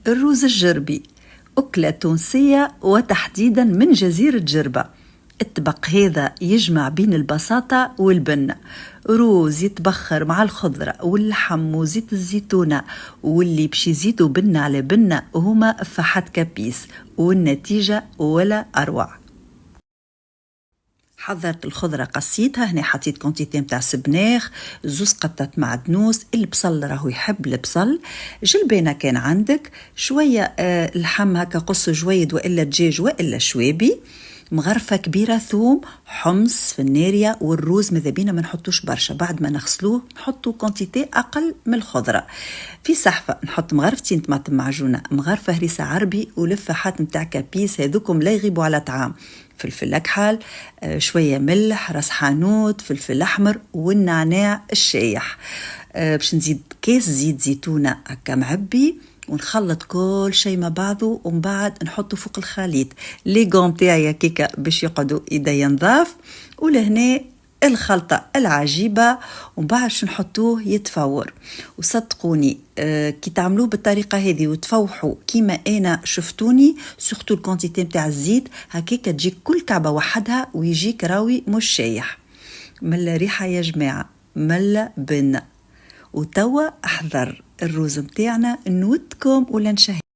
الروز الجربي أكلة تونسية وتحديدا من جزيرة جربة. الطبق هذا يجمع بين البساطة والبنة، روز يتبخر مع الخضرة واللحم وزيت الزيتونة، واللي باش يزيدوا بنة على بنة هما فحات كابيس، والنتيجة ولا أروع. حضرت الخضرة قصيتها، هنا حطيت كونتيتي متاع سبناخ، زوز قطات معدنوس، البصل راهو يحب البصل، جلبانة كان عندك شوية لحم هكا قص جويد وإلا دجاج وإلا شوابي، مغرفة كبيرة ثوم، حمص فناريا، والروز ماذا بينا ما نحطوش برشا، بعد ما نغسلوه نحطو كونتيتي أقل من الخضرة. في صحفة نحط مغرفتين طماطم معجونة، مغرفة هريسة عربي، ولفاحات متاع كابيس هذوكم لا يغيبوا على طعام، فلفل أكحل، شوية ملح، راس حانوت، فلفل أحمر، والنعناع الشايح. باش نزيد كاس زيت زيتونة هكا معبي، ونخلط كل شيء مع بعضه، ومن بعد نحطه فوق الخليط لي غون تاعي كيكا باش يقعدوا ايديا نظاف، ولهنا الخلطة العجيبة، ومن بعد باش نحطوه يتفور. وصدقوني كي تعملوه بالطريقة هذه وتفوحوا كيما أنا شفتوني، سورتو الكونتيتي متاع الزيت هكاك تجيك كل كعبة وحدها، ويجيك راوي مش شايح ملا ريحة يا جماعة، ملا بن. وتوا احذر الروز متاعنا نودكم ولا نشهي.